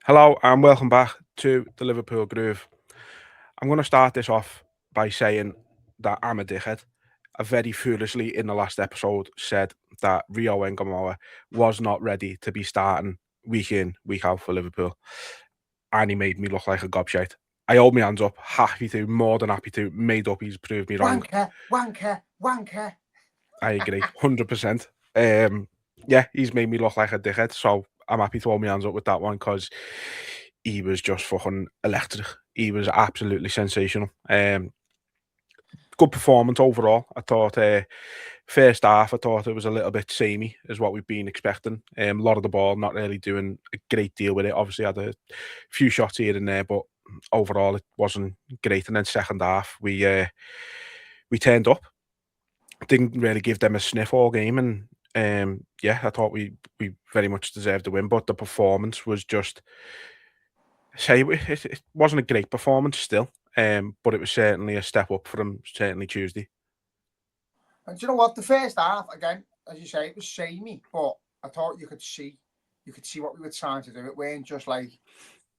Hello and welcome back to the Liverpool Groove. I'm going to start this off by saying that I'm a dickhead. I very foolishly in the last episode said that Rio Ngamoa was not ready to be starting week in, week out for Liverpool. And he made me look like a gobshite. I hold my hands up, happy to, more than happy to, made up, he's proved me wrong. Wanker. I agree, 100%. Yeah, he's made me look like a dickhead, so I'm happy to hold my hands up with that one because he was just fucking electric. He was absolutely sensational. Good performance overall. I thought first half, I thought it was a little bit samey, is what we've been expecting. A lot of the ball, not really doing a great deal with it. Obviously, had a few shots here and there, but overall, it wasn't great. And then second half, we turned up. Didn't really give them a sniff all game, and yeah, I thought we very much deserved the win. But the performance was just say it wasn't a great performance still, but it was certainly a step up for him. Certainly Tuesday. And do you know what? The first half, again, as you say, it was samey, but I thought you could see what we were trying to do. It weren't just like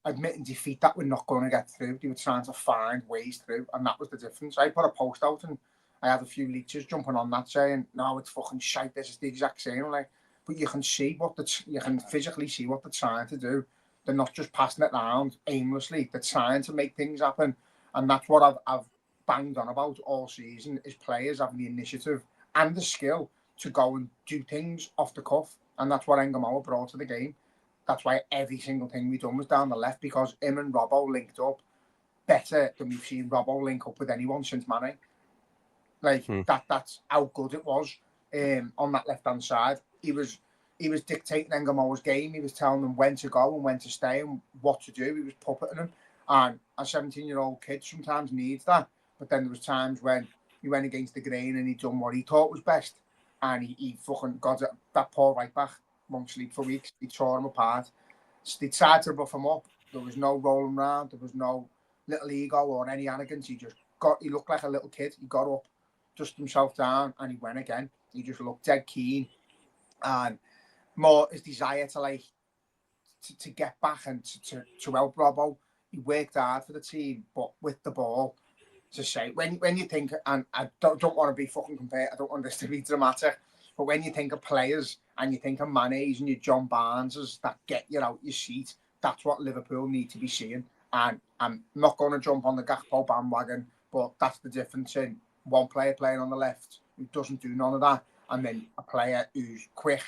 admitting defeat that we're not going to get through. They were trying to find ways through, and that was the difference. I put a post out, and I had a few leeches jumping on that saying, "No, it's fucking shite. This is the exact same." Like, but you can see you can physically see what they're trying to do. They're not just passing it around aimlessly. They're trying to make things happen, and that's what I've banged on about all season: is players having the initiative and the skill to go and do things off the cuff, and that's what Ngamoa brought to the game. That's why every single thing we done was down the left, because him and Robbo linked up better than we've seen Robbo link up with anyone since Mane. Like that's how good it was on that left hand side. He was dictating Ngamoa's game. He was telling them when to go and when to stay and what to do. He was puppeting them. And a 17-year-old kid sometimes needs that. But then there was times when he went against the grain and he done what he thought was best. And he fucking got that poor right back, won't sleep for weeks. He tore him apart. They tried to rough him up. There was no rolling around. There was no little ego or any arrogance. He looked like a little kid. He got up, dusted himself down, and he went again. He just looked dead keen. And more his desire to to get back and to help Robbo. He worked hard for the team, but with the ball, to say when you think, and I don't want to be fucking compared, I don't want this to be dramatic, but when you think of players and you think of Mane's and your John Barnes's that get you out your seat, that's what Liverpool need to be seeing. And I'm not going to jump on the Gakpo bandwagon, but that's the difference in one player playing on the left who doesn't do none of that, and then a player who's quick,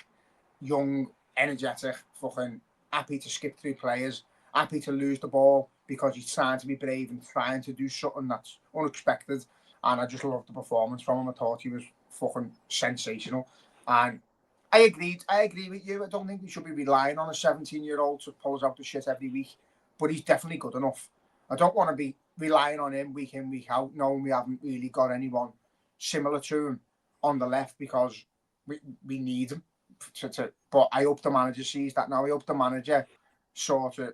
young, energetic, fucking happy to skip through players, happy to lose the ball because he's trying to be brave and trying to do something that's unexpected. And I just loved the performance from him. I thought he was fucking sensational. And I agree with you. I don't think we should be relying on a 17-year-old to pulls out the shit every week, but he's definitely good enough. I don't want to be relying on him week in, week out, knowing we haven't really got anyone similar to him on the left, because we need him. But I hope the manager sees that now. I hope the manager sort of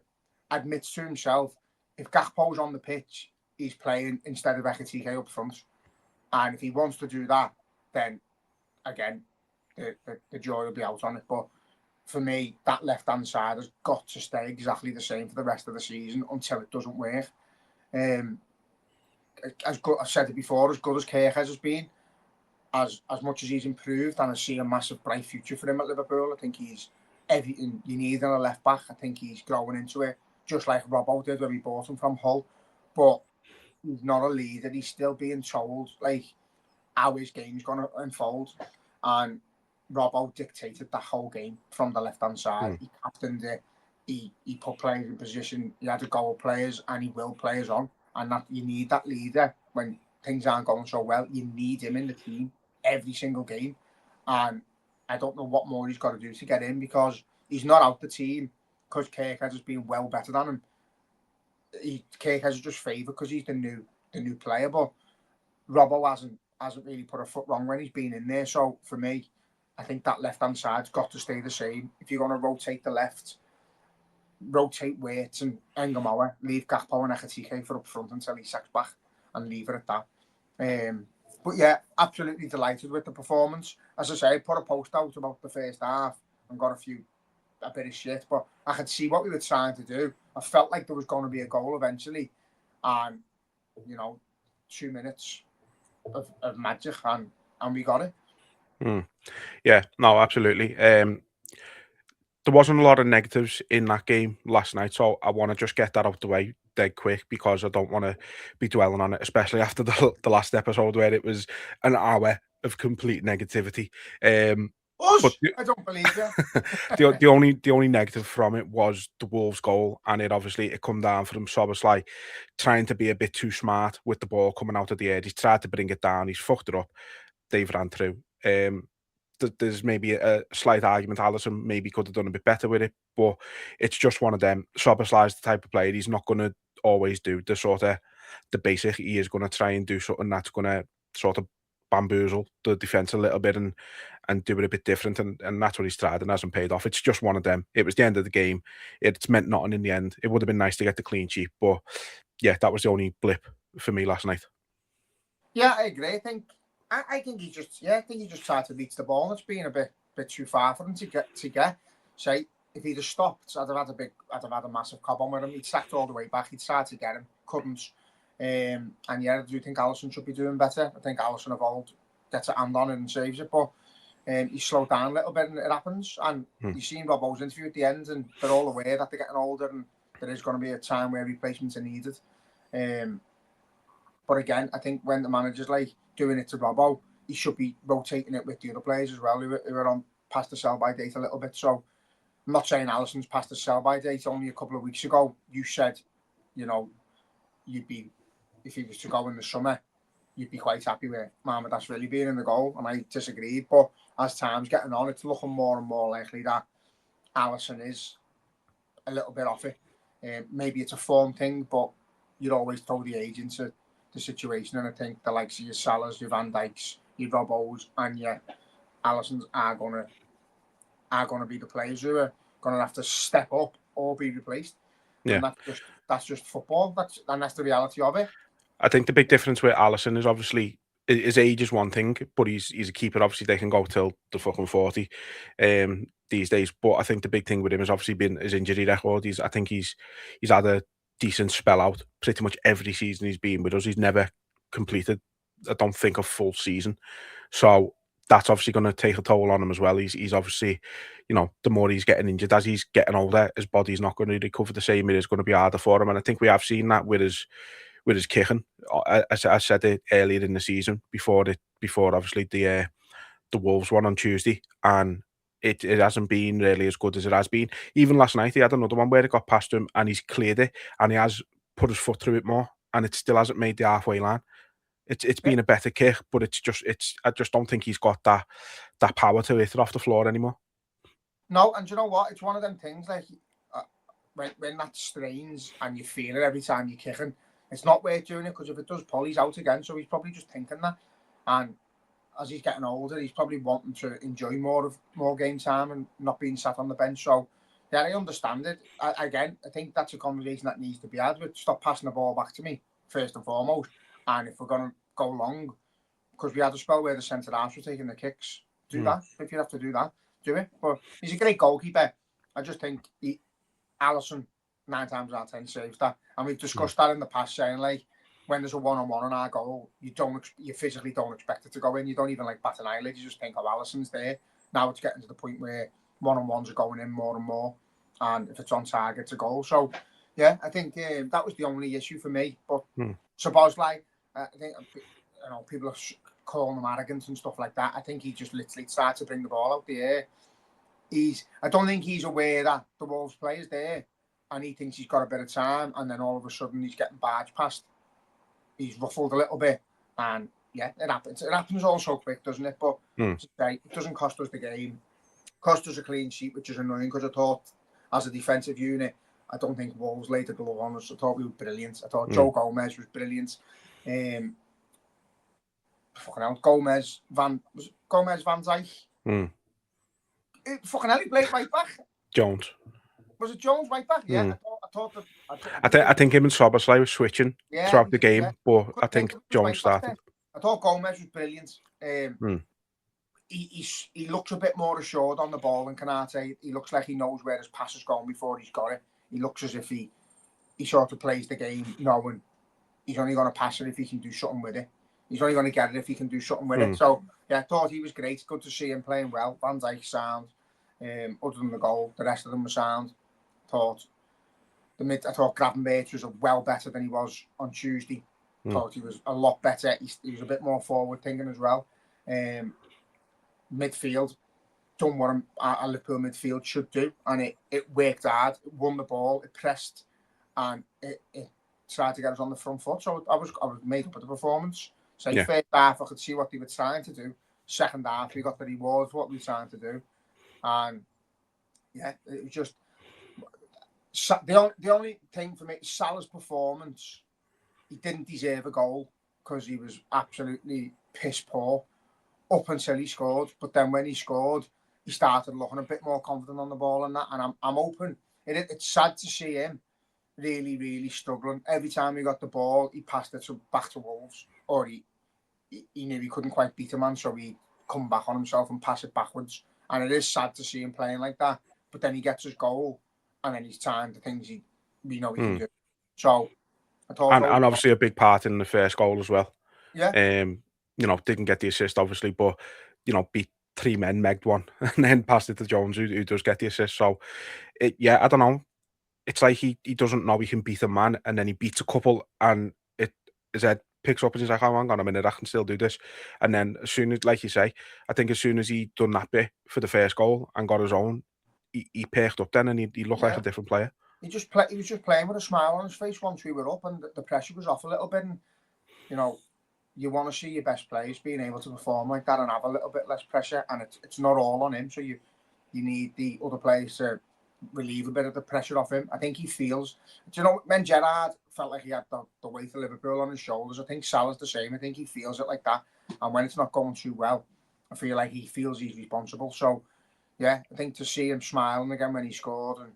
admits to himself, if Gakpo's on the pitch, he's playing instead of Ekatike up front. And if he wants to do that, then again, the joy will be out on it. But for me, that left-hand side has got to stay exactly the same for the rest of the season until it doesn't work. As good, I've said it before, as good as Kirk has been, as much as he's improved, and I see a massive bright future for him at Liverpool. I think he's everything you need in a left back. I think he's growing into it, just like Robbo did when we bought him from Hull. But he's not a leader. He's still being told like how his game's going to unfold. And Robbo dictated the whole game from the left hand side. He captained it. He put players in position. He had to go with players, and he will players on. And that you need that leader when things aren't going so well. You need him in the team every single game. And I don't know what more he's got to do to get in, because he's not out the team because Kirk has just been well better than him. Kirk has just favoured because he's the new player, but Robbo hasn't really put a foot wrong when he's been in there. So for me, I think that left hand side's got to stay the same. If you're going to rotate the left, rotate Waits and Ngamoa, leave Gakpo and Ekatike for up front until he sacks back, and leave it at that. But yeah, absolutely delighted with the performance. As I say, I put a post out about the first half and got a few a bit of shit, but I could see what we were trying to do. I felt like there was going to be a goal eventually, and 2 minutes of magic, and we got it. Yeah, no, absolutely. There wasn't a lot of negatives in that game last night, so I want to just get that out the way dead quick because I don't want to be dwelling on it, especially after the last episode where it was an hour of complete negativity. But I don't believe you. the only negative from it was the Wolves goal, and it come down from Szoboszlai trying to be a bit too smart with the ball coming out of the air. He's tried to bring it down, he's fucked it up. They've ran through. There's maybe a slight argument Alisson maybe could have done a bit better with it, but it's just one of them. Szoboszlai's the type of player he's not going to always do the basic. He is going to try and do something that's going to sort of bamboozle the defence a little bit and do it a bit different, and that's what he's tried and hasn't paid off. It's just one of them. It was the end of the game. It's meant nothing in the end. It would have been nice to get the clean sheet, but yeah, that was the only blip for me last night. Yeah, I agree. I think he just tried to reach the ball, and it's been a bit too far for him to get. Say, if he'd have stopped, I'd have had a massive cob on with him. He'd sacked all the way back. He'd tried to get him, couldn't. And yeah, I do think Alisson should be doing better. I think Alisson of old gets a hand on it and saves it, but he slowed down a little bit and it happens. And you've seen Robbo's interview at the end, and they're all aware that they're getting older and there is going to be a time where replacements are needed. But again, I think when the manager's like doing it to Robbo, he should be rotating it with the other players as well who are on past the sell-by date a little bit. So I'm not saying Alisson's past the sell-by date. Only a couple of weeks ago, you said, you'd be, if he was to go in the summer, you'd be quite happy with Mamardashvili being in the goal, and I disagreed. But as time's getting on, it's looking more and more likely that Alisson is a little bit off it. Maybe it's a form thing, but you'd always throw the age into the situation, and I think the likes of your Salahs, your Van Dijks, your Robbos, and your Alissons are gonna be the players who are gonna have to step up or be replaced. Yeah, and that's just football. That's the reality of it. I think the big difference with Alisson is obviously his age is one thing, but he's a keeper. Obviously, they can go till the fucking 40 these days. But I think the big thing with him has obviously been his injury record. I think he's had a decent spell out pretty much every season he's been with us. He's never completed, I don't think, a full season. So that's obviously going to take a toll on him as well. He's obviously, the more he's getting injured as he's getting older, his body's not going to recover the same. It is going to be harder for him, and I think we have seen that with his kicking. I said it earlier in the season before obviously the Wolves one on Tuesday, and it hasn't been really as good as it has been. Even last night, he had another one where it got past him and he's cleared it, and he has put his foot through it more, and it still hasn't made the halfway line. It's been a better kick, but I just don't think he's got that power to hit it off the floor anymore. No, and you know what? It's one of them things like when that strains and you feel it every time you're kicking, it's not worth doing it, because if it does pull, he's out again. So he's probably just thinking that. And as he's getting older, he's probably wanting to enjoy more game time and not being sat on the bench. So yeah, I understand it. I think that's a conversation that needs to be had. With stop passing the ball back to me first and foremost. And if we're going to go long, because we had a spell where the centre halves were taking the kicks, do that. If you have to do that, do it. But he's a great goalkeeper. I just think Alisson 9 times out of 10 saves that, and we've discussed that in the past, saying like when there's a one-on-one on our goal, you physically don't expect it to go in. You don't even like bat an eyelid. You just think, oh, Alisson's there. Now it's getting to the point where one-on-ones are going in more and more, and if it's on target, it's a goal. So yeah, I think that was the only issue for me. But Szoboszlai, I think people are calling him arrogant and stuff like that. I think he just literally tried to bring the ball out the air. I don't think he's aware that the Wolves player's there, and he thinks he's got a bit of time, and then all of a sudden he's getting barged past. He's ruffled a little bit, and yeah, it happens. It happens all so quick, doesn't it? But it doesn't cost us the game. Cost us a clean sheet, which is annoying, because I thought, as a defensive unit, I don't think Wolves laid the glove on us. I thought we were brilliant. I thought Joe Gomez was brilliant. Fucking hell, Gomez, Van Dijk. Fucking hell, he played right back. Jones. Was it Jones right back? Yeah, I think him and Szoboszlai were switching throughout the game, but I think Jones started. I thought Gomez was brilliant. he looks a bit more assured on the ball than Canate. He looks like he knows where his pass is going before he's got it. He looks as if he sort of plays the game knowing he's only going to pass it if he can do something with it. He's only going to get it if he can do something with it. So, yeah, I thought he was great. Good to see him playing well. Van Dijk sound. Other than the goal, the rest of them were sound. I thought Gravenberch was well better than he was on Tuesday. Thought he was a lot better. He was a bit more forward thinking as well. Midfield, done what a Liverpool midfield should do, and it worked hard. It won the ball, it pressed, and it tried to get us on the front foot. So I was made up with the performance. So first half I could see what they were trying to do. Second half we got the reward for what we were trying to do, and yeah, it was just the only thing for me, Salah's performance. He didn't deserve a goal because he was absolutely piss poor up until he scored. But then when he scored, he started looking a bit more confident on the ball and that. And I'm hoping it's sad to see him really, really struggling. Every time he got the ball, he passed it back to Wolves, or he knew he couldn't quite beat a man, so he'd come back on himself and pass it backwards. And it is sad to see him playing like that. But then he gets his goal, and then he's timed the things we know he can do. So. And obviously a big part in the first goal as well. Yeah. Didn't get the assist obviously, but beat three men, megged one, and then passed it to Jones, who does get the assist. So, I don't know. It's like he doesn't know he can beat a man, and then he beats a couple, and his head picks up and he's like, "Oh, hang on a minute, I can still do this." And then as soon as, like you say, I think as soon as he done that bit for the first goal and got his own, he perked up then, and he looked like a different player. He was just playing with a smile on his face once we were up, and the pressure was off a little bit. And you want to see your best players being able to perform like that and have a little bit less pressure. And it's not all on him, so you need the other players to relieve a bit of the pressure off him. I think he feels. When Gerrard felt like he had the weight of Liverpool on his shoulders, I think Salah's the same. I think he feels it like that. And when it's not going too well, I feel like he feels he's responsible. So, yeah, I think to see him smiling again when he scored and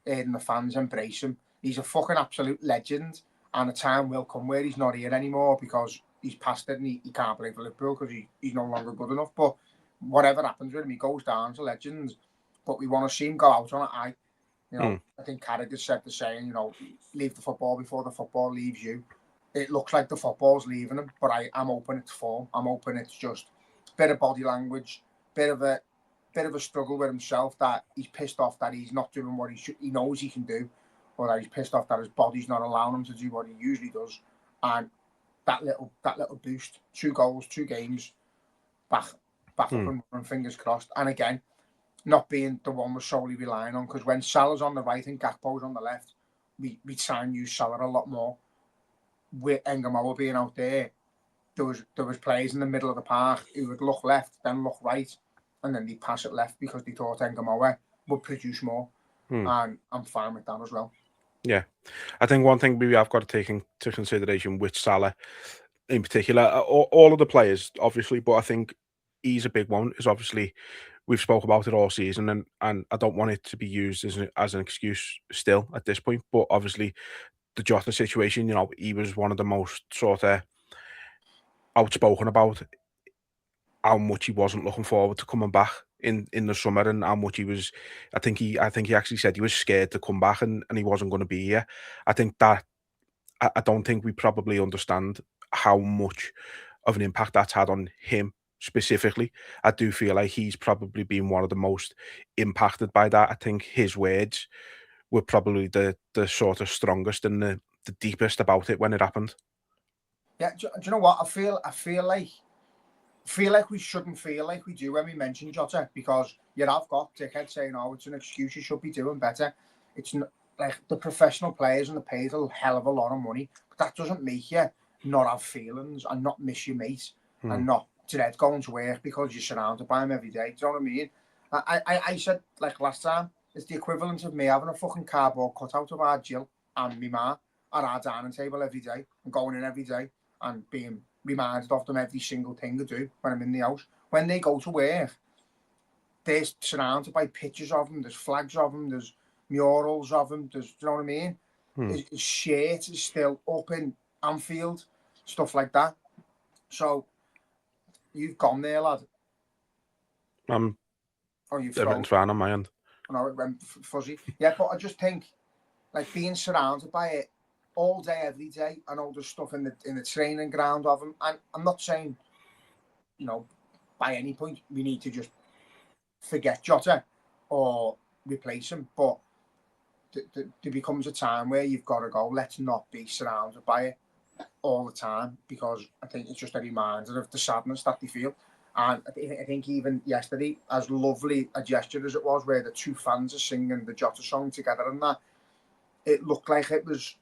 hearing the fans embrace him, he's a fucking absolute legend. And a time will come where he's not here anymore because he's past it and he can't play for Liverpool because he's no longer good enough. But whatever happens with him, he goes down to legends. But we want to see him go out on a high. I think Carragher said the saying, leave the football before the football leaves you. It looks like the football's leaving him, but I'm hoping it's form. I'm hoping it's just a bit of body language, bit of a struggle with himself, that he's pissed off that he's not doing what he knows he can do, or that he's pissed off that his body's not allowing him to do what he usually does. And that little boost, 2 goals, 2 games, back up and fingers crossed. And again, not being the one we're solely relying on, because when Salah's on the right and Gakpo's on the left, we try and use Salah a lot more. With Engamoa being out there was players in the middle of the park who would look left, then look right, and then they pass it left because they thought Engamoa would produce more. And I'm fine with that as well. Yeah. I think one thing we have got to take into consideration with Salah in particular, all of the players, obviously, but I think he's a big one, is obviously we've spoke about it all season, and I don't want it to be used as an excuse still at this point, but obviously the Jota situation, he was one of the most sort of outspoken about how much he wasn't looking forward to coming back in the summer, and how much he was. I think he actually said he was scared to come back, and he wasn't going to be here. I think that I don't think we probably understand how much of an impact that's had on him specifically. I do feel like he's probably been one of the most impacted by that. I think his words were probably the sort of strongest and the deepest about it when it happened. Yeah, do you know what? I feel like we shouldn't feel like we do when we mention Jota, because I've got dickheads saying, "Oh, it's an excuse. You should be doing better." It's not, like, the professional players and the paid a hell of a lot of money, but that doesn't make you not have feelings and not miss your mate and not dread going to work because you're surrounded by him every day. Do you know what I mean? I said, like last time, it's the equivalent of me having a fucking cardboard cutout of our Jill and me ma at our dining table every day and going in every day and being reminded of them every single thing I do when I'm in the house. When they go to work, they're surrounded by pictures of them, there's flags of them, there's murals of them, do you know what I mean? His shirt is still up in Anfield, stuff like that. So you've gone there, lad. Everything's fine on my end. No, it went fuzzy. Yeah, but I just think, like, being surrounded by it all day, every day. I know there's stuff in the training ground of him, and I'm not saying, by any point we need to just forget Jota or replace him, but there becomes a time where you've got to go, let's not be surrounded by it all the time, because I think it's just a reminder of the sadness that they feel. And I think even yesterday, as lovely a gesture as it was, where the two fans are singing the Jota song together and that, it looked like it was,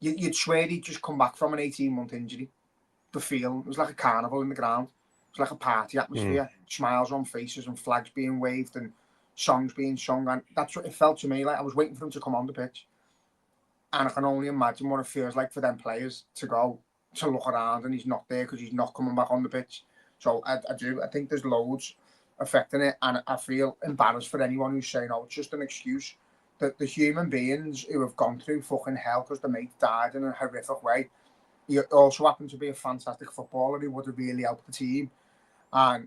you'd swear he'd just come back from an 18-month injury. The feel, it was like a carnival in the ground. It was like a party atmosphere, smiles on faces and flags being waved and songs being sung. And that's what it felt to me like. I was waiting for him to come on the pitch. And I can only imagine what it feels like for them players to go to look around and he's not there because he's not coming back on the pitch. So I think there's loads affecting it, and I feel embarrassed for anyone who's saying, oh, it's just an excuse. That the human beings who have gone through fucking hell because the mate died in a horrific way, he also happened to be a fantastic footballer who would have really helped the team. And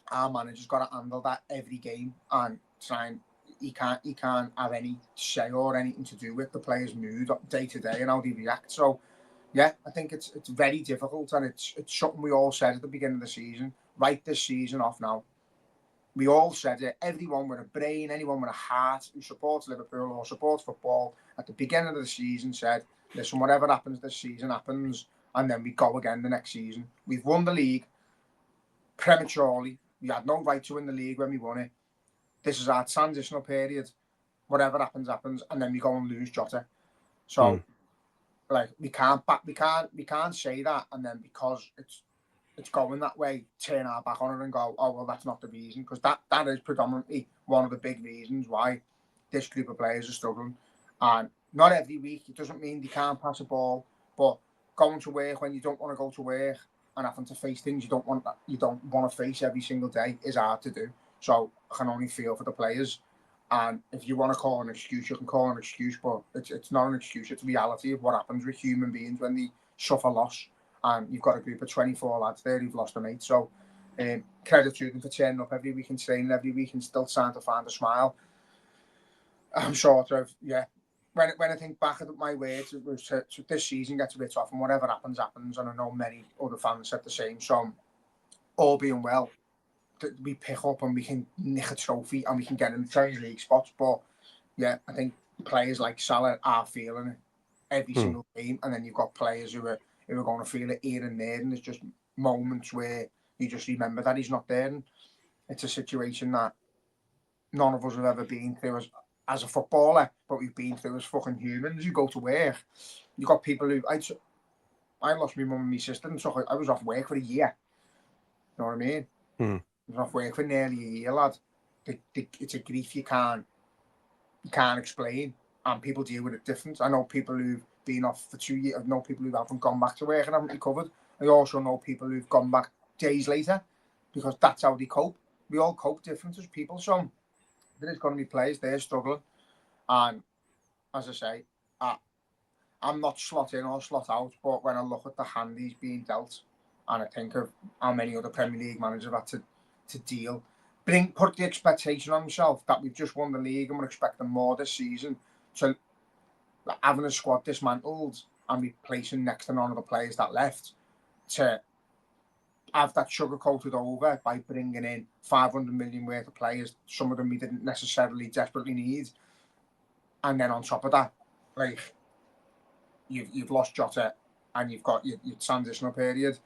our manager's got to handle that every game and try and he can't have any say or anything to do with the players' mood day to day and how they react. So yeah, I think it's very difficult, and it's something we all said at the beginning of the season. Write this season off now. We all said it. Everyone with a brain, anyone with a heart who supports Liverpool or supports football at the beginning of the season said, listen, whatever happens this season happens, and then we go again the next season. We've won the league prematurely. We had no right to win the league when we won it. This is our transitional period. Whatever happens, happens, and then we go and lose Jota. So, like, we can't say that, and then because it's going that way, turn our back on it and go, oh well, that's not the reason, because that is predominantly one of the big reasons why this group of players are struggling. And not every week, it doesn't mean they can't pass a ball, but going to work when you don't want to go to work and having to face things you don't want to face every single day is hard to do. So I can only feel for the players. And if you want to call an excuse, you can call an excuse, but it's not an excuse. It's reality of what happens with human beings when they suffer loss. And you've got a group of 24 lads there who've lost a mate. So credit to them for turning up every week and training every week and still trying to find a smile. I'm sort of, yeah. When I think back at my words, it was this season gets a bit off, and whatever happens, happens. And I know many other fans said the same. So, all being well, we pick up and we can nick a trophy and we can get in the Champions League spots. But yeah, I think players like Salah are feeling it every single game, and then you've got players who are going to feel it here and there, and there's just moments where you just remember that he's not there. And it's a situation that none of us have ever been through as a footballer, but we've been through as fucking humans. You go to work, you got people who I lost my mum and my sister, and so I was off work for a year. You know what I mean? I was off work for nearly a year, lad. It's a grief you can't explain, and people deal with it different. I know people who've been off for 2 years. I know people who haven't gone back to work and haven't recovered. I also know people who've gone back days later because that's how they cope. We all cope different as people. So there is going to be players there struggling, and as I say, I'm not slot in or slot out, but when I look at the hand he's being dealt, and I think of how many other Premier League managers have had to deal, put the expectation on himself that we've just won the league and we're expecting more this season. So having a squad dismantled and replacing next to none of the players that left, to have that sugar-coated over by bringing in 500 million worth of players, some of them we didn't necessarily desperately need, and then on top of that, like, you've lost Jota and you've got your transitional period,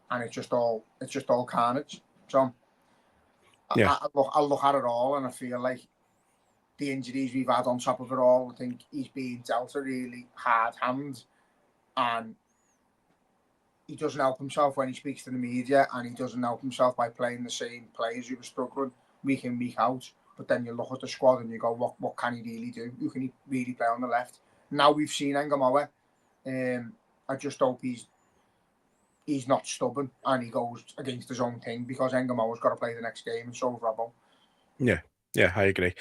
and it's just all carnage. So yeah. I look at it all and I feel like the injuries we've had on top of it all, I think he's being dealt a really hard hand, and he doesn't help himself when he speaks to the media, and he doesn't help himself by playing the same players who were struggling week in, week out. But then you look at the squad and you go, what can he really do? Who can he really play on the left? Now we've seen Engamoa. I just hope he's not stubborn and he goes against his own thing, because Engamoa's got to play the next game, and so has Robbo. Yeah, I agree.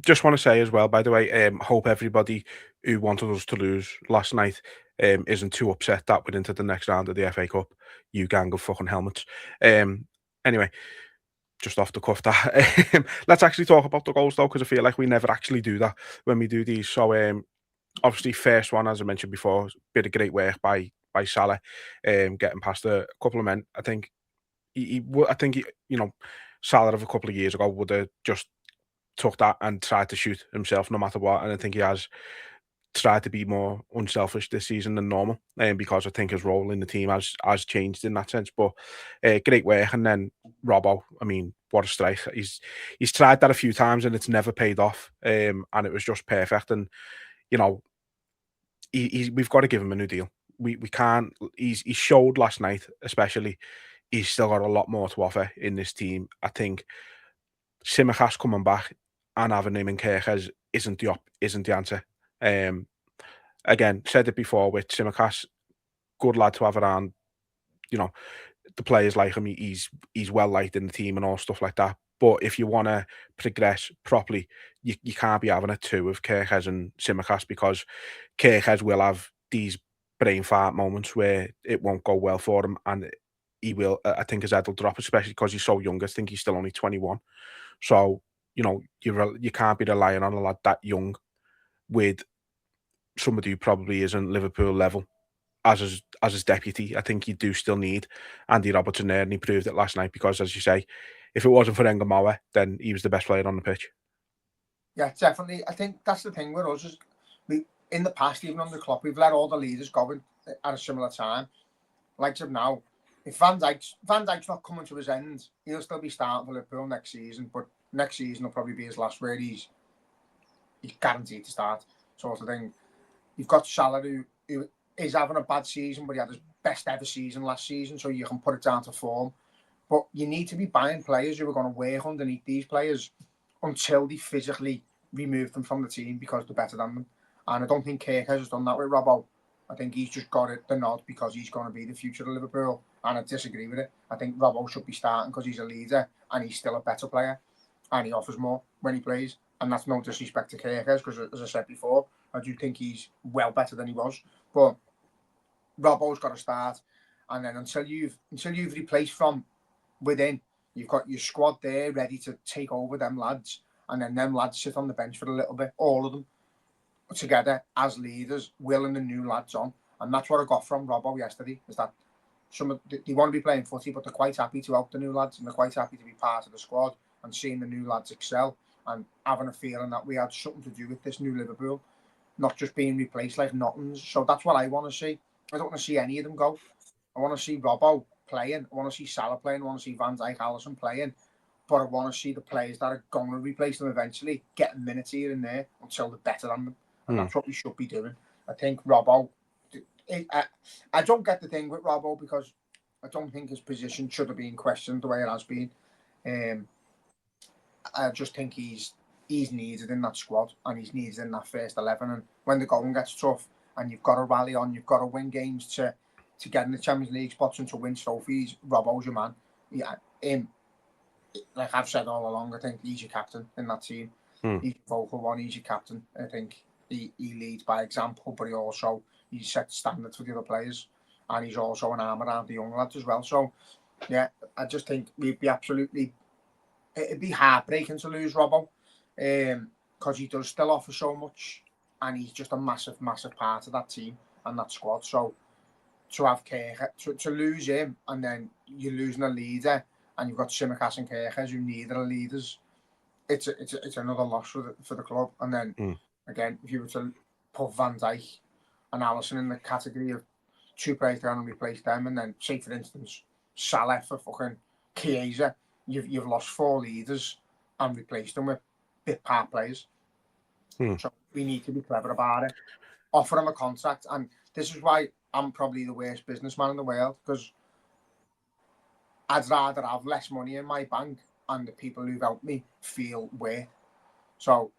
Just want to say as well, by the way, hope everybody who wanted us to lose last night isn't too upset that we're into the next round of the FA Cup. You gang of fucking helmets. Anyway, just off the cuff that. Let's actually talk about the goals though, because I feel like we never actually do that when we do these. So obviously first one, as I mentioned before, bit of great work by Salah, getting past a couple of men. I think Salah of a couple of years ago would have just took that and tried to shoot himself no matter what. And I think he has tried to be more unselfish this season than normal, because I think his role in the team has changed in that sense. But great work. And then Robbo, I mean, what a strike! He's tried that a few times and it's never paid off. And it was just perfect. And you know, we've got to give him a new deal. We can't. He showed last night, especially. He's still got a lot more to offer in this team. I think Tsimikas coming back and having him in Kerkez isn't the answer. Again, said it before with Tsimikas, good lad to have around. You know, the players like him. He's well liked in the team and all stuff like that. But if you want to progress properly, you can't be having a two of Kerkez and Tsimikas, because Kerkez will have these brain fart moments where it won't go well for him, and he will. I think his head will drop, especially because he's so young. I think he's still only 21. So you can't be relying on a lad that young with somebody who probably isn't Liverpool level as his deputy. I think you do still need Andy Robertson there, and he proved it last night, because, as you say, if it wasn't for Engamoa, then he was the best player on the pitch. Yeah, definitely. I think that's the thing with us is in the past, even under Klopp, we've let all the leaders go at a similar time. Like now, if Van Dijk's not coming to his end, he'll still be starting for Liverpool next season. But next season will probably be his last where he's guaranteed to start, sort of thing. You've got Salah who is having a bad season, but he had his best ever season last season, so you can put it down to form. But you need to be buying players who are going to work underneath these players until they physically remove them from the team because they're better than them. And I don't think Kirk has done that with Robbo. I think he's just got the nod because he's going to be the future of Liverpool. And I disagree with it. I think Robbo should be starting because he's a leader and he's still a better player. And he offers more when he plays. And that's no disrespect to Kirk, because, as I said before, I do think he's well better than he was. But Robbo's got to start. And then until you've replaced from within, you've got your squad there ready to take over them lads, and then them lads sit on the bench for a little bit, all of them together as leaders, willing the new lads on. And that's what I got from Robbo yesterday, is that they want to be playing footy, but they're quite happy to help the new lads, and they're quite happy to be part of the squad and seeing the new lads excel and having a feeling that we had something to do with this new Liverpool, not just being replaced like nothings. So that's what I want to see. I don't want to see any of them go. I want to see Robbo playing. I want to see Salah playing. I want to see Van Dijk, Alisson playing. But I want to see the players that are going to replace them eventually getting minutes here and there until they're better than them. And that's what we should be doing. I think Robbo... I don't get the thing with Robbo because I don't think his position should have been questioned the way it has been. I just think he's needed in that squad and he's needed in that first 11. And when the going gets tough and you've got to rally on, you've got to win games to get in the Champions League spots and to win trophies, Robbo's your man. Yeah, like I've said all along, I think he's your captain in that team. He's a vocal one, he's your captain. I think he leads by example, but he sets standards for the other players. And he's also an arm around the young lads as well. So, yeah, I just think it'd be heartbreaking to lose Robbo, because he does still offer so much, and he's just a massive, massive part of that team and that squad. So to have to lose him, and then you're losing a leader, and you've got Tsimikas and Kerkez who neither are leaders, it's another loss for the club. And then again, if you were to put Van Dijk and Alisson in the category of two players down and replace them, and then say for instance Salah for fucking Chiesa, you've lost four leaders and replaced them with bit part players. So we need to be clever about it. Offer them a contract, and this is why I'm probably the worst businessman in the world, because I'd rather have less money in my bank and the people who've helped me feel worth. So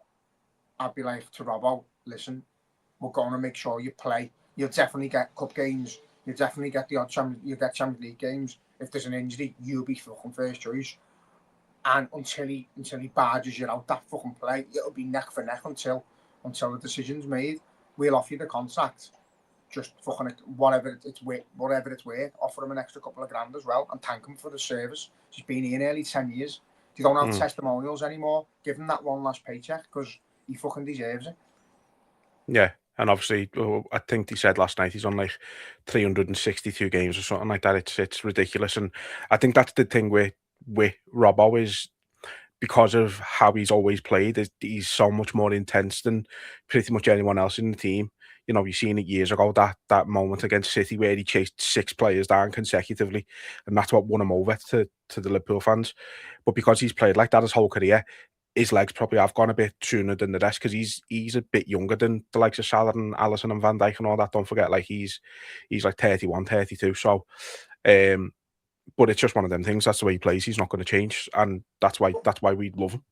I'd be like to Robbo, listen, we're going to make sure you play. You'll definitely get cup games. You'll definitely get the odd Champions League games. If there's an injury, you'll be fucking first choice. And until he barges you out that fucking play, it'll be neck for neck until the decision's made. We'll offer you the contract. just fucking whatever it's worth, offer him an extra couple of grand as well and thank him for the service. He's been here nearly 10 years. They don't have testimonials anymore. Give him that one last paycheck because he fucking deserves it. Yeah, and obviously, I think he said last night he's on like 362 games or something like that. It's ridiculous, and I think that's the thing with Robbo is because of how he's always played. He's so much more intense than pretty much anyone else in the team. You know, you've seen it years ago, that moment against City where he chased 6 players down consecutively, and that's what won him over to the Liverpool fans. But because he's played like that his whole career, his legs probably have gone a bit sooner than the rest because he's a bit younger than the likes of Salah and Alisson and Van Dijk and all that. Don't forget, like he's like 31, 32. So, but it's just one of them things. That's the way he plays. He's not going to change, and that's why we love him.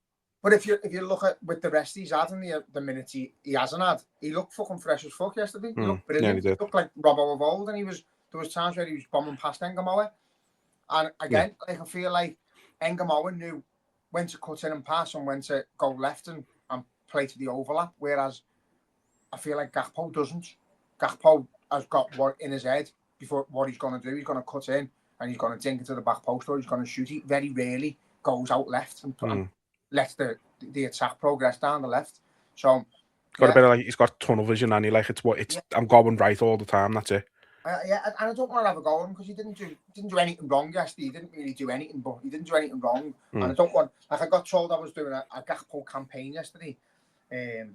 But if you look at with the rest he's had in the minutes he hasn't had, he looked fucking fresh as fuck yesterday. He looked brilliant. Yeah, he looked like Robbo of old, and there was times where he was bombing past Engamoa. And again, I feel like Engamoa knew when to cut in and pass and when to go left and play to the overlap, whereas I feel like Gakpo doesn't. Gakpo has got what in his head before what he's going to do. He's going to cut in and he's going to dink it to the back post or he's going to shoot. He very rarely goes out left and lets the attack progress down the left. So got a bit of like he's got tunnel vision and I'm going right all the time. That's it. And I don't want to have a go at him because he didn't do anything wrong yesterday. He didn't really do anything, but he didn't do anything wrong. And I don't want, like I got told I was doing a Gakpo campaign yesterday. I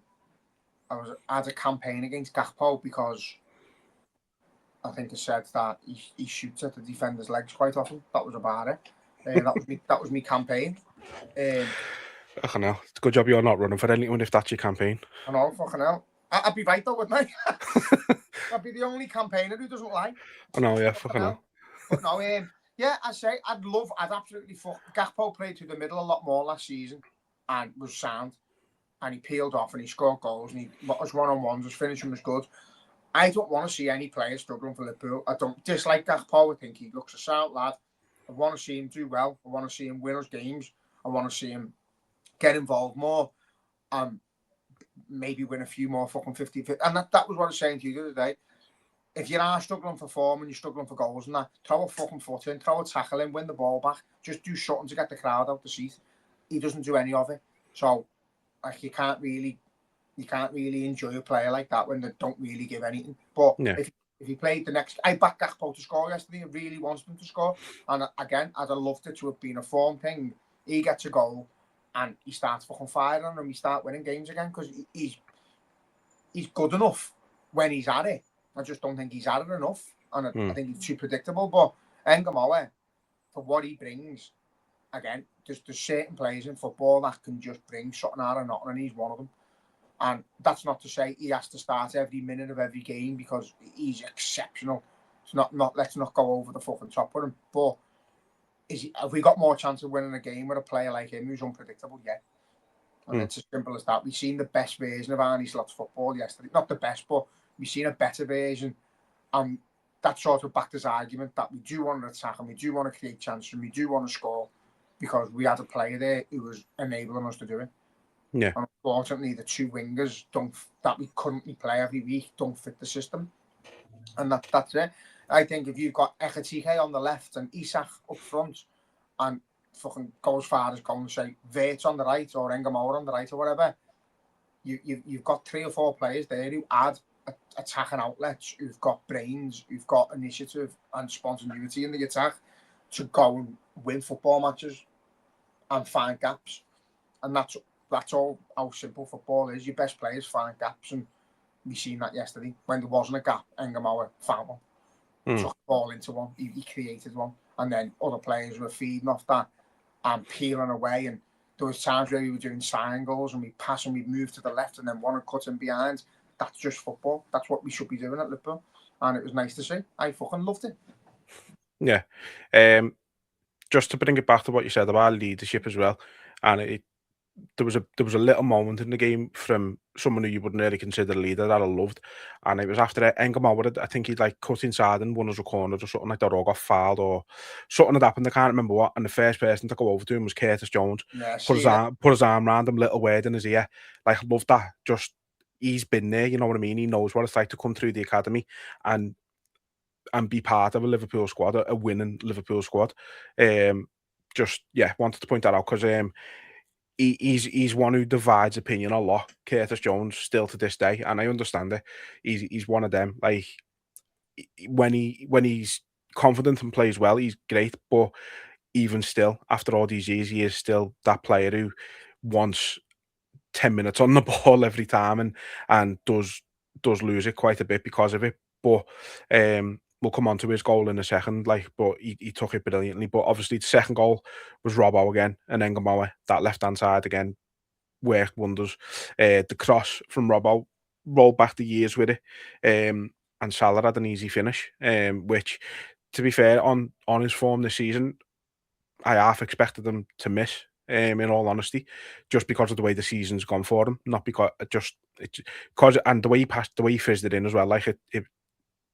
had a campaign against Gakpo because I think I said that he shoots at the defender's legs quite often. That was about it. That was me campaign. I know. It's a good job you're not running for anyone if that's your campaign. I know, fucking hell. I'd be right though, wouldn't I? I'd be the only campaigner who doesn't lie. I know, yeah, fucking hell. But no, yeah, I'd absolutely Gakpo played through the middle a lot more last season and was sound. And he peeled off and he scored goals and his one-on-ones, his finishing was good. I don't want to see any players struggling for Liverpool. I don't dislike Gakpo. I think he looks a sound lad. I want to see him do well. I want to see him win us games. I want to see him get involved more. Maybe win a few more fucking 50-50. And that was what I was saying to you the other day. If you are struggling for form and you're struggling for goals and that, throw a fucking foot in, throw a tackle in, win the ball back. Just do something to get the crowd out the seat. He doesn't do any of it. So, like, you can't really enjoy a player like that when they don't really give anything. But if he played the next... I backed Gakpo to score yesterday. I really wanted him to score. And again, I'd have loved it to have been a form thing. He gets a goal and he starts fucking firing and we start winning games again because he's good enough when he's at it. I just don't think he's at it enough. And I think he's too predictable. But Engamoa, for what he brings, again, there's certain players in football that can just bring something out of nothing, and he's one of them. And that's not to say he has to start every minute of every game because he's exceptional. It's not let's not go over the fucking top with him. But have we got more chance of winning a game with a player like him who's unpredictable? Yeah. And it's as simple as that. We've seen the best version of Arne Slot's football yesterday. Not the best, but we've seen a better version. And that sort of backed his argument that we do want to attack and we do want to create chances and we do want to score because we had a player there who was enabling us to do it. Yeah. And unfortunately, the two wingers that we currently play every week don't fit the system. And that's it. I think if you've got Ekatike on the left and Isak up front and fucking go as far as going and say Verts on the right or Engamoa on the right or whatever, you've got 3 or 4 players there who add attacking outlets, who've got brains, who've got initiative and spontaneity in the attack to go and win football matches and find gaps. And that's all how simple football is. Your best players find gaps, and we seen that yesterday. When there wasn't a gap, Engamoa found one. Took the ball into one, he created one, and then other players were feeding off that and peeling away. And there was times where we were doing triangles and we pass and we move to the left and then want to cut in behind. That's just football. That's what we should be doing at Liverpool, and it was nice to see. I fucking loved it. Yeah. Just to bring it back to what you said about leadership as well, and there was a little moment in the game from someone who you wouldn't really consider a leader that I loved, and it was after Engamoa. I think he'd like cut inside and won us a corner or something like that, or got fouled or something had happened. I can't remember what. And the first person to go over to him was Curtis Jones. Yeah, put his arm around him, little word in his ear. Like, I loved that. Just he's been there. You know what I mean? He knows what it's like to come through the academy and be part of a Liverpool squad, a winning Liverpool squad. Just wanted to point that out because he's one who divides opinion a lot. Curtis Jones still to this day, and I understand it. He's one of them. Like when he's confident and plays well, he's great. But even still, after all these years, he is still that player who wants 10 minutes on the ball every time and does lose it quite a bit because of it. But we'll come on to his goal in a second. But he took it brilliantly. But obviously, the second goal was Robbo again, and then Gamoa, that left hand side again, worked wonders. The cross from Robbo rolled back the years with it, and Salah had an easy finish. Which, to be fair, on his form this season, I half expected him to miss. In all honesty, just because of the way the season's gone for him, not because and the way he passed, the way he fizzed it in as well. Like it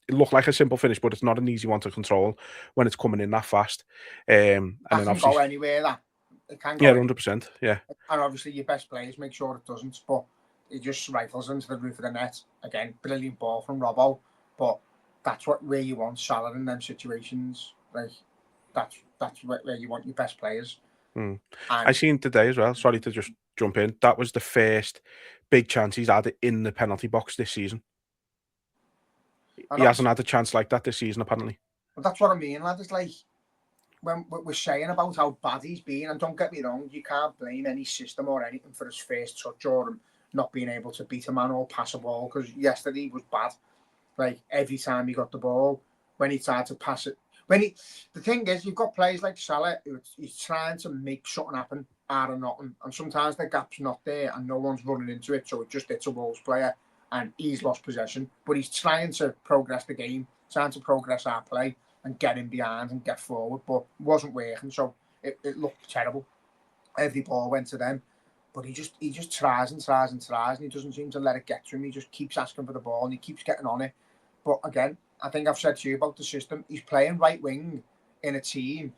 looked like a simple finish, but it's not an easy one to control when it's coming in that fast. And then can obviously go anywhere. That it can go. 100%. Yeah, and obviously your best players make sure it doesn't. But he just rifles into the roof of the net again. Brilliant ball from Robbo, but that's where you want Salah in them situations. Like that's where you want your best players. I seen today as well. Sorry to just jump in. That was the first big chance he's had in the penalty box this season. He hasn't had a chance like that this season, apparently. But that's what I mean, lad. It's like when we're saying about how bad he's been, and don't get me wrong, you can't blame any system or anything for his first touch or him not being able to beat a man or pass a ball, because yesterday was bad. Like every time he got the ball, when he tried to pass it, the thing is, you've got players like Salah who he's trying to make something happen out of nothing, and sometimes the gap's not there and no one's running into it, so it just hits a Wolves player and he's lost possession. But he's trying to progress the game, trying to progress our play and get in behind and get forward, but it wasn't working, so it looked terrible. Every ball went to them, but he just tries and tries and tries, and he doesn't seem to let it get to him. He just keeps asking for the ball and he keeps getting on it. But again, I think I've said to you about the system. He's playing right wing in a team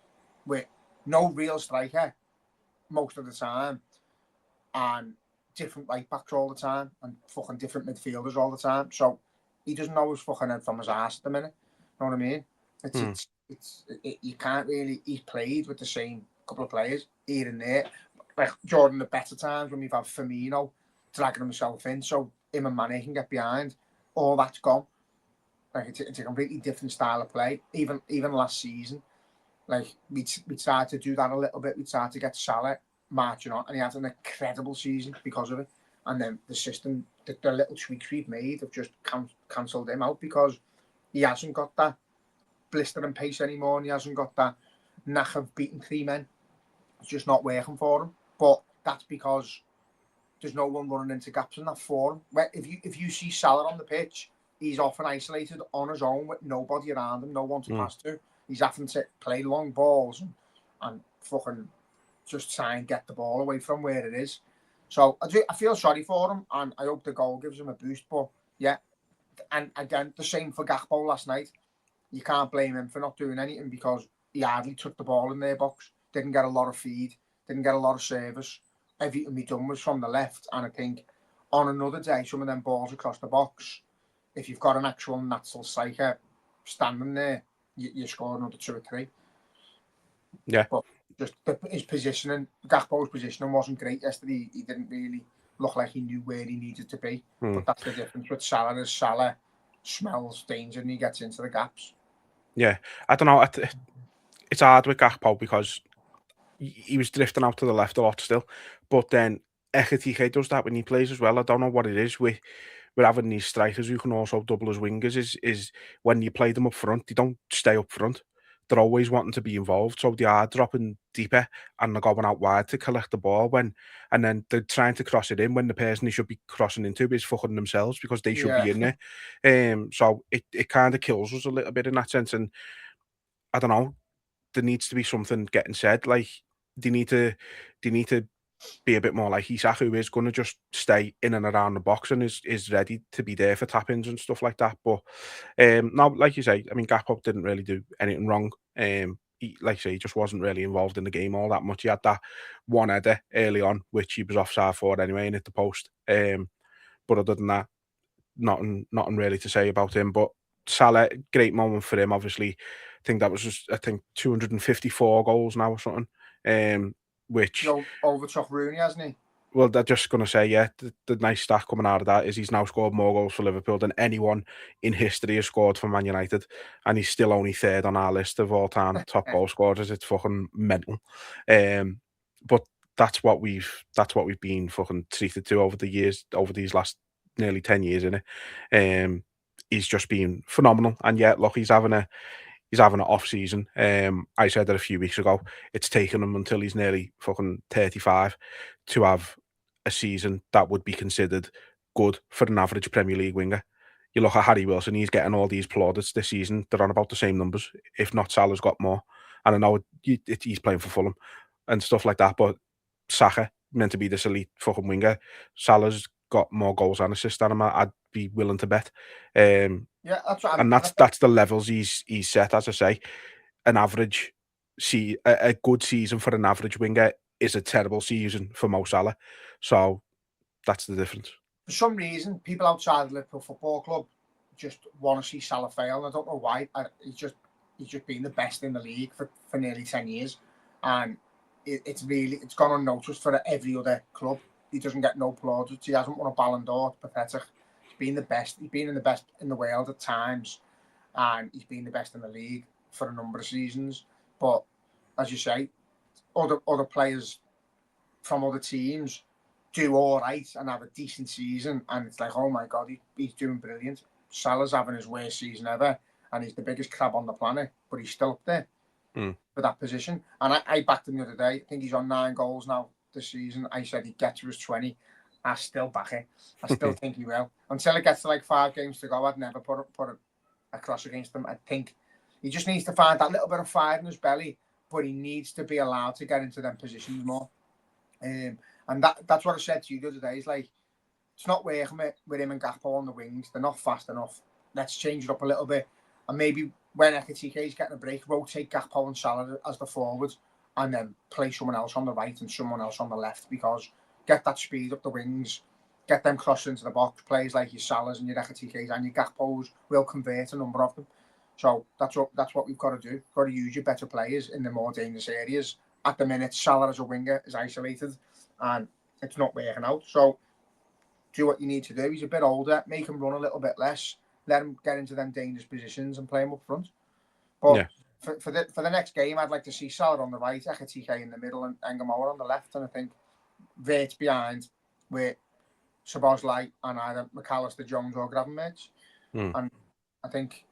with no real striker most of the time, and different right backs all the time, and fucking different midfielders all the time. So he doesn't know his fucking head from his ass at the minute. You know what I mean? You can't really. He's played with the same couple of players here and there. Like during the better times when we've had Firmino dragging himself in, so him and Mane can get behind. All that's gone. Like it's a completely different style of play. Even last season, like we tried to do that a little bit. We tried to get Salah marching on, and he had an incredible season because of it. And then the system, the little tweaks we've made have just cancelled him out, because he hasn't got that blistering pace anymore, and he hasn't got that knack of beating three men. It's just not working for him. But that's because there's no one running into gaps in that form. If you see Salah on the pitch, he's often isolated on his own with nobody around him, no one to pass to. He's having to play long balls and fucking just try and get the ball away from where it is. So I feel sorry for him, and I hope the goal gives him a boost. But yeah, and again, the same for Gakpo last night. You can't blame him for not doing anything, because he hardly took the ball in their box, didn't get a lot of feed, didn't get a lot of service. Everything he done was from the left, and I think on another day, some of them balls across the box, if you've got an actual natural striker standing there, you score another 2 or 3. Yeah. But just his positioning, Gakpo's positioning wasn't great yesterday. He didn't really look like he knew where he needed to be. But that's the difference with Salah. Is Salah smells danger and he gets into the gaps. Yeah, I don't know. It's hard with Gakpo because he was drifting out to the left a lot still. But then Ekitike does that when he plays as well. I don't know what it is with having these strikers who can also double as wingers. Is when you play them up front, they don't stay up front. They're always wanting to be involved, so they are dropping deeper and they're going out wide to collect the ball and then they're trying to cross it in when the person they should be crossing into is fucking themselves, because they should be in there. So it kind of kills us a little bit in that sense, and I don't know. There needs to be something getting said. Like they need to be a bit more like Isak, who is going to just stay in and around the box and is ready to be there for tap-ins and stuff like that. But no, like you say, I mean, Gakpo didn't really do anything wrong. Like you say, he just wasn't really involved in the game all that much. He had that one header early on, which he was offside for anyway, and hit the post. But other than that, nothing really to say about him. But Salah, great moment for him, obviously. I think that was just, 254 goals now or something. Which overtook Rooney, hasn't he? Well, they're just going to say, yeah, the nice stat coming out of that is he's now scored more goals for Liverpool than anyone in history has scored for Man United, and he's still only third on our list of all-time top goal scorers. It's fucking mental. But that's what we've been fucking treated to over the years, over these last nearly 10 years, innit? He's just been phenomenal, and yet, look, he's having an off season. I said that a few weeks ago. It's taken him until he's nearly fucking 35 to have a season that would be considered good for an average Premier League winger. You look at Harry Wilson; he's getting all these plaudits this season. They're on about the same numbers, if not Salah's got more. And I know he's playing for Fulham and stuff like that, but Saka meant to be this elite fucking winger. Salah's got more goals and assists than him. I'd be willing to bet. Yeah, that's what and that's the levels he's set. As I say, an average a good season for an average winger is a terrible season for Mo Salah. So that's the difference. For some reason, people outside the Liverpool Football Club just want to see Salah fail. I don't know why. He's just been the best in the league for nearly 10 years, and it's gone unnoticed for every other club. He doesn't get no plaudits. He hasn't won a Ballon d'Or. It's pathetic. He's been the best. He's been in the best in the world at times, and he's been the best in the league for a number of seasons. But as you say, other players from other teams do all right and have a decent season, and it's like, oh my god, he's doing brilliant. Salah's having his worst season ever, and he's the biggest crab on the planet, but he's still up there for that position. And I backed him the other day. I think he's on 9 goals now this season. I said he'd get to his 20. I still back it. I still think he will. Until it gets to like 5 games to go, I'd never put a cross against him. I think he just needs to find that little bit of fire in his belly, but he needs to be allowed to get into them positions more. And that's what I said to you the other day. It's like, it's not working with him and Gakpo on the wings. They're not fast enough. Let's change it up a little bit. And maybe when Ekitike is getting a break, rotate Gakpo and Salah as the forwards, and then play someone else on the right and someone else on the left, because get that speed up the wings, get them crossing into the box. Players like your Salahs and your Ekitikes and your Gakpos will convert a number of them. So that's what we've got to do. We've got to use your better players in the more dangerous areas. At the minute, Salah as a winger is isolated, and it's not working out. So do what you need to do. He's a bit older. Make him run a little bit less. Let him get into them dangerous positions and play him up front. But for the next game, I'd like to see Salah on the right, Ekitike in the middle, and Engamour on the left. And I think Wirtz behind with Szoboszlai and either McAllister, Jones, or Gravenberch. And I think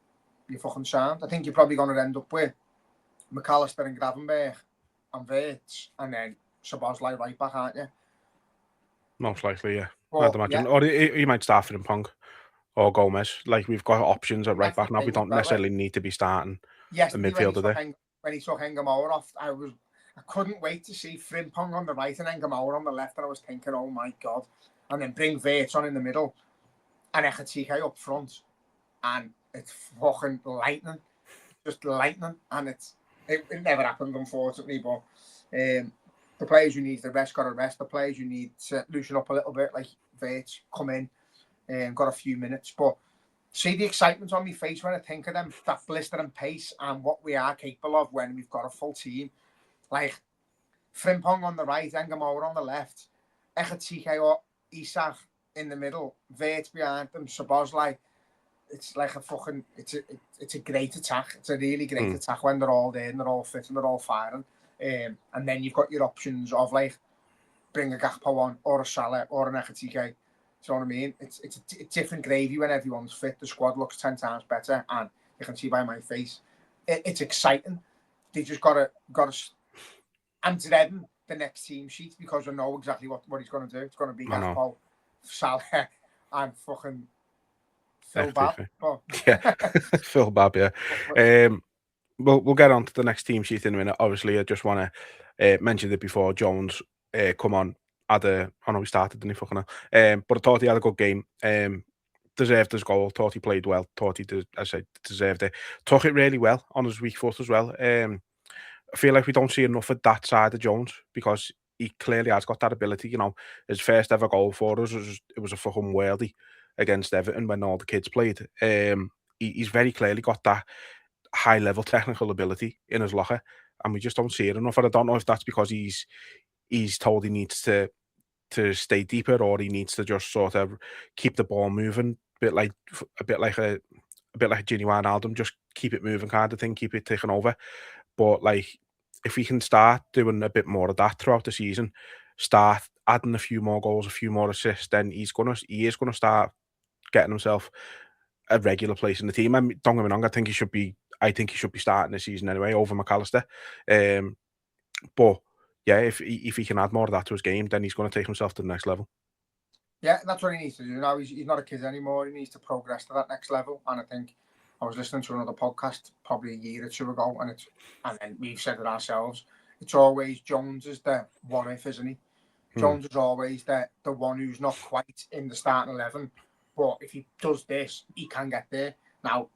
you're fucking sound. I think you're probably going to end up with McAllister and Gravenberch and Wirtz, and then Szoboszlai right back, aren't you? Most likely, yeah. I'd imagine. Or he might start Frimpong or Gomez. Like, we've got options at right back now. We don't necessarily need to be starting a midfielder there. When he took Engamour off, I couldn't wait to see Frimpong on the right and Engamour on the left, and I was thinking, oh my god. And then bring Wirtz on in the middle and Ekitike up front, and it's fucking lightning. Just lightning. And it never happened, unfortunately, but the players you need to rest got to rest. The players you need to loosen up a little bit, like Wirtz, come in and got a few minutes. But see the excitement on my face when I think of them, that blistering pace and what we are capable of when we've got a full team. Like Frimpong on the right, Engamour on the left, Ekitike or Isak in the middle, Wirtz behind them, Szoboszlai. It's like it's a great attack. It's a really great attack when they're all there and they're all fit and they're all firing. And then you've got your options of like bring a Gakpo on or a Salah or an Ekitike. Do you know what I mean? It's a different gravy when everyone's fit. The squad looks 10 times better, and you can see by my face, it's exciting. They just got to. I'm dreading the next team sheet because I know exactly what he's going to do. It's going to be Gakpo, Salah, and fucking Phil Babb. Yeah, Phil Babb. Yeah. We'll get on to the next team sheet in a minute. Obviously, I just want to mention it before Jones come on. I know he started, didn't he? Fucking hell. But I thought he had a good game. Deserved his goal. Thought he played well. Thought he deserved it. Took it really well on his weak foot as well. I feel like we don't see enough of that side of Jones because he clearly has got that ability. You know, his first ever goal for us was a fucking worldie against Everton when all the kids played. He's very clearly got that high level technical ability in his locker, and we just don't see it enough. And I don't know if that's because he's told he needs to stay deeper, or he needs to just sort of keep the ball moving, a bit like Gini Wijnaldum, just keep it moving kind of thing, keep it ticking over. But like, if we can start doing a bit more of that throughout the season, start adding a few more goals, a few more assists, then he is gonna start getting himself a regular place in the team. And don't get me wrong, I think he should be starting this season anyway over McAllister. But yeah, if he can add more of that to his game, then he's going to take himself to the next level. Yeah, that's what he needs to do. Now he's not a kid anymore. He needs to progress to that next level. And I think I was listening to another podcast probably a year or two ago, and then we've said it ourselves. It's always Jones is the what if, isn't he? Jones is always the one who's not quite in the starting 11, but if he does this, he can get there. Now,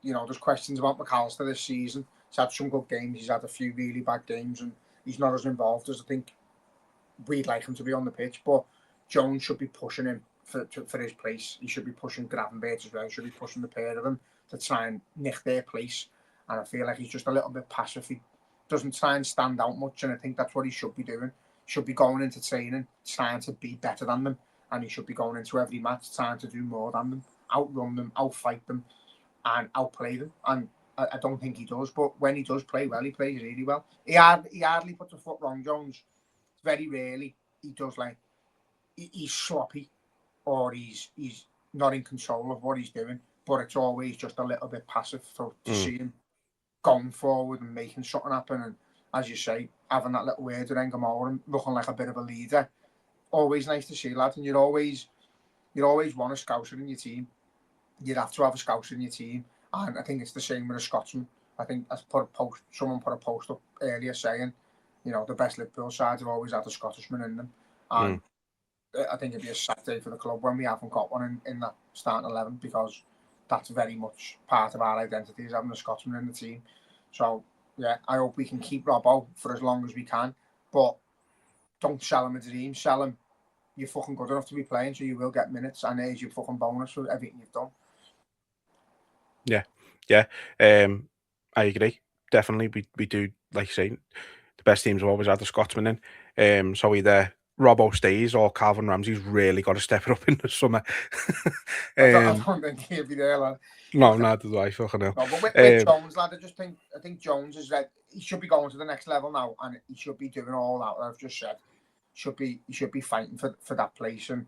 there's questions about McAllister this season. He's had some good games. He's had a few really bad games, and he's not as involved as I think we'd like him to be on the pitch. But Jones should be pushing him for his place. He should be pushing Gravenberch as well. He should be pushing the pair of them to try and nick their place. And I feel like he's just a little bit passive. He doesn't try and stand out much, and I think that's what he should be doing. He should be going into training, trying to be better than them, and he should be going into every match trying to do more than them, outrun them, outfight them, and outplay them. And I don't think he does, but when he does play well, he plays really well. He hardly puts a foot wrong, Jones. Very rarely he does, like, he's sloppy or he's not in control of what he's doing, but it's always just a little bit passive to see him going forward and making something happen. And as you say, having that little word with Engamore and looking like a bit of a leader, always nice to see, lad. And you'd always want a Scouser in your team. You'd have to have a Scouser in your team, and I think it's the same with a Scotsman. I think someone put a post up earlier saying, the best Liverpool sides have always had a Scottishman in them, and I think it'd be a sad day for the club when we haven't got one in that starting 11, because that's very much part of our identity, is having a Scotsman in the team. So yeah, I hope we can keep Robbo for as long as we can, but don't sell him a dream. Sell him, you're fucking good enough to be playing, so you will get minutes, and there's your fucking bonus for everything you've done. Yeah. I agree. Definitely, we do, like you say, the best teams have always had the Scotsman in. So either Robbo stays or Calvin Ramsey's really got to step it up in the summer. I don't think he'll be there, lad. No, neither do I. Fucking hell. No, but with Jones, lad, I think Jones is like, he should be going to the next level now, and he should be doing all that I've just said. He should be fighting for that place. And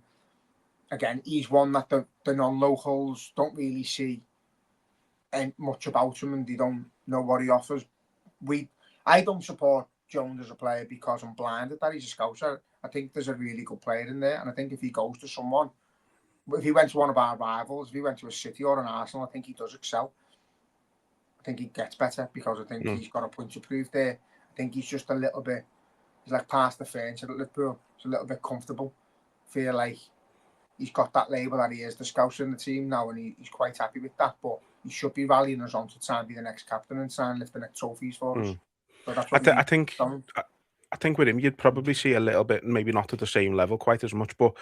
again, he's one that the non-locals don't really see much about him, and they don't know what he offers. I don't support Jones as a player because I'm blinded that he's a Scouser. I think there's a really good player in there, and I think if he goes to someone, if he went to one of our rivals, if he went to a City or an Arsenal, I think he does excel. I think he gets better because I think he's got a point to prove there. I think he's just a little bit, he's like past the fence at Liverpool. He's a little bit comfortable. Feel like he's got that label that he is the Scouser in the team now, and he's quite happy with that. But he should be rallying us on to try and be the next captain and try and lift the next trophies for us. So that's what I think with him, you'd probably see a little bit, maybe not at the same level quite as much, but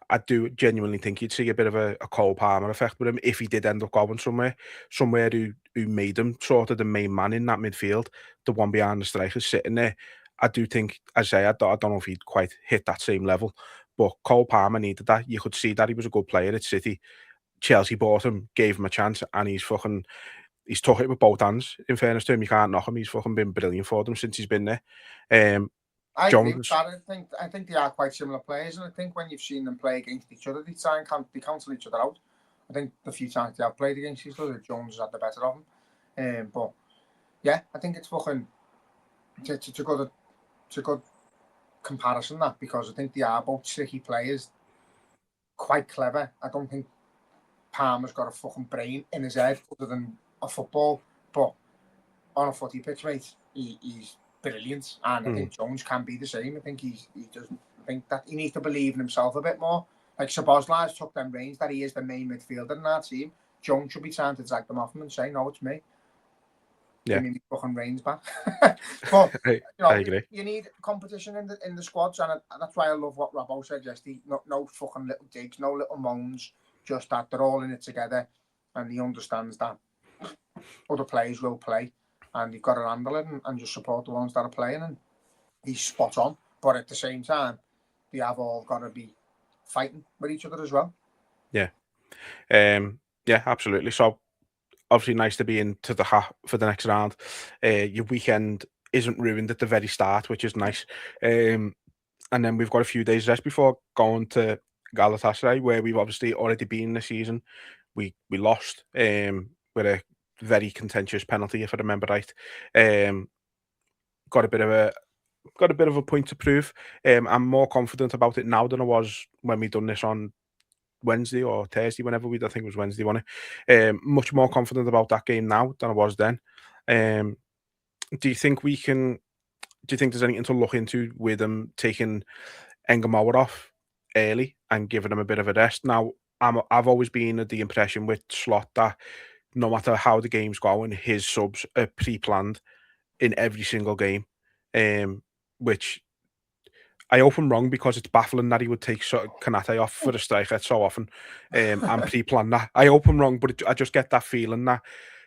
I do genuinely think you'd see a bit of a Cole Palmer effect with him if he did end up going somewhere who made him sort of the main man in that midfield, the one behind the strikers sitting there. I do think, as I say, I don't know if he'd quite hit that same level, but Cole Palmer needed that. You could see that he was a good player at City. Chelsea bought him, gave him a chance, and he's took it with both hands. In fairness to him, you can't knock him. He's fucking been brilliant for them since he's been there. I agree with that. I think they are quite similar players, and I think when you've seen them play against each other, they cancel each other out. I think the few times they have played against each other, Jones has had the better of them. But yeah, I think it's fucking it's a good comparison, that, because I think they are both tricky players, quite clever. I don't think Palmer's got a fucking brain in his head other than a football, but on a footy pitch, mate, he's brilliant, and I think Jones can be the same. I think he doesn't. I think that he needs to believe in himself a bit more. Like Szoboszlai's took them reins that he is the main midfielder in our team. Jones should be trying to drag them off him and say, "No, it's me." Yeah. Give me my fucking reins back. But I agree. you need competition in the squads, and that's why I love what Robbo said yesterday. No fucking little digs, no little moans. Just that they're all in it together, and he understands that other players will play, and you've got to handle it and just support the ones that are playing. And he's spot on, but at the same time, they have all got to be fighting with each other as well. Yeah. Yeah, absolutely. So obviously nice to be into the hat for the next round. Your weekend isn't ruined at the very start, which is nice. And then we've got a few days rest before going to Galatasaray, where we've obviously already been this season. We lost with a very contentious penalty, if I remember right. Got a bit of a point to prove. I'm more confident about it now than I was when we done this on Wednesday or Thursday, whenever I think it was Wednesday, wasn't it? Much more confident about that game now than I was then. Do you think there's anything to look into with them taking Engamauer off early and giving him a bit of a rest? Now, I've always been of the impression with Slot that no matter how the game's going, his subs are pre-planned in every single game, which I hope I'm wrong because it's baffling that he would take Kanate off for a striker so often and pre-plan that. I hope I'm wrong, but I just get that feeling that,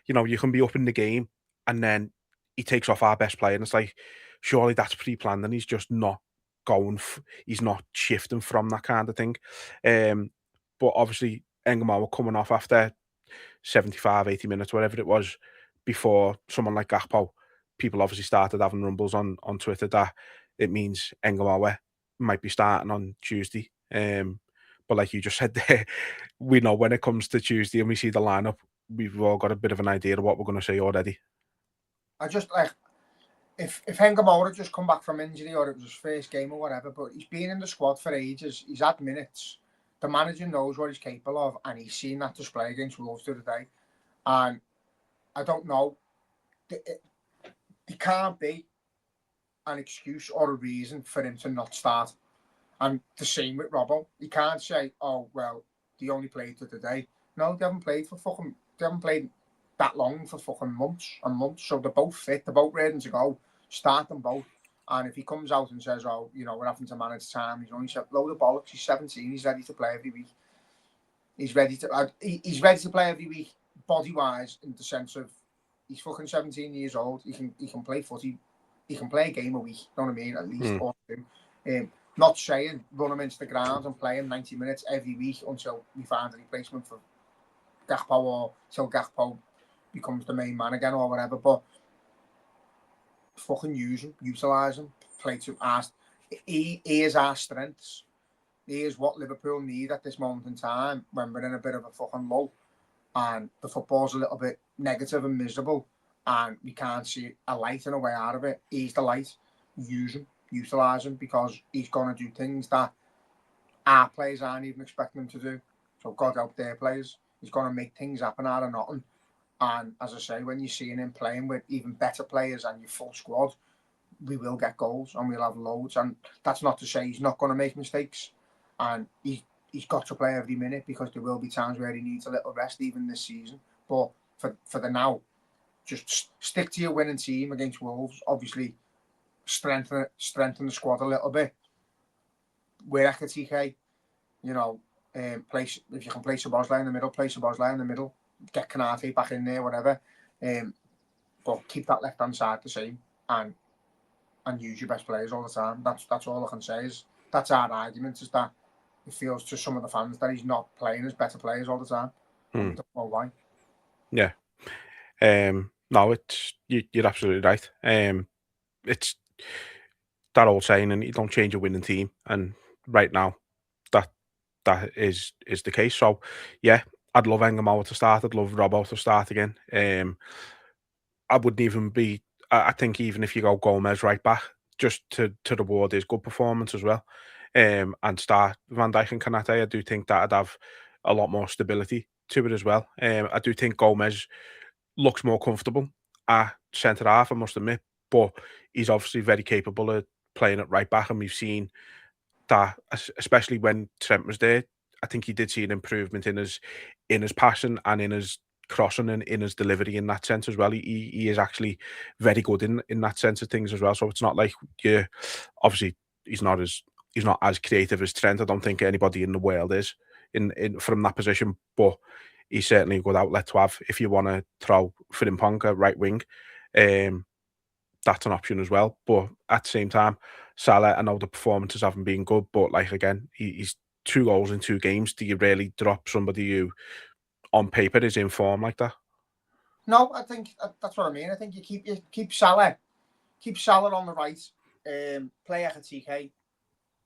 you can be up in the game and then he takes off our best player and it's like, surely that's pre-planned and he's just not he's not shifting from that kind of thing. But obviously, Engamauer coming off after 75, 80 minutes, whatever it was, before someone like Gakpo, people obviously started having rumbles on Twitter that it means Engamauer might be starting on Tuesday. But like you just said there, we know when it comes to Tuesday and we see the lineup, we've all got a bit of an idea of what we're going to see already. I just like if Engamauer just come back from injury or it was his first game or whatever, but he's been in the squad for ages. He's had minutes. The manager knows what he's capable of, and he's seen that display against Wolves the other day. And I don't know, it can't be an excuse or a reason for him to not start. And the same with Robbo. He can't say, "Oh well, they only played the day." No, they haven't played that long for fucking months and months. So they're both fit, they're both ready to go. Start them both. And if he comes out and says, "Oh, we're having to manage time," he's only a load of bollocks. He's 17. He's ready to play every week. He's ready to play every week, body wise, in the sense of he's fucking 17 years old. He can play footy. He can play a game a week. You know what I mean? At least or two. Not saying run him into the ground and play him 90 minutes every week until we find a replacement for Gakpo or till Gakpo becomes the main man again or whatever. But fucking utilise him, play to us. He is our strengths. He is what Liverpool need at this moment in time when we're in a bit of a fucking low and the football's a little bit negative and miserable and we can't see a light and a way out of it. He's the light. Use him, utilise him because he's going to do things that our players aren't even expecting him to do. So God help their players. He's going to make things happen out of nothing. And as I say, when you're seeing him playing with even better players and your full squad, we will get goals and we'll have loads. And that's not to say he's not going to make mistakes. And he's got to play every minute because there will be times where he needs a little rest, even this season. But for the now, just stick to your winning team against Wolves. Obviously, strengthen the squad a little bit. We're TK, place if you can place Szoboszlai in the middle, place Szoboszlai in the middle. Get Kanate back in there, whatever. But keep that left hand side the same and use your best players all the time. That's all I can say. That's our argument, is that it feels to some of the fans that he's not playing as better players all the time. We don't know why. Yeah. No, you're absolutely right. It's that old saying, and you don't change a winning team. And right now, that is the case. So yeah, I'd love Engamauer to start. I'd love Robbo to start again. I wouldn't even be. I think even if you go Gomez right back, just to reward his good performance as well, and start Van Dijk and Kanate, I do think that'd have a lot more stability to it as well. I do think Gomez looks more comfortable at centre half, I must admit, but he's obviously very capable of playing at right back, and we've seen that, especially when Trent was there. I think he did see an improvement in his passing and in his crossing in his delivery in that sense as well. He is actually very good in that sense of things as well. So it's not like obviously he's not as creative as Trent. I don't think anybody in the world is in from that position, but he's certainly a good outlet to have if you want to throw Frimpong at right wing. That's an option as well. But at the same time, Salah, I know the performances haven't been good, but like again, he's 2 goals in 2 games. Do you really drop somebody who, on paper, is in form like that? No, I think that's what I mean. I think you keep Salah on the right, play Ekatike,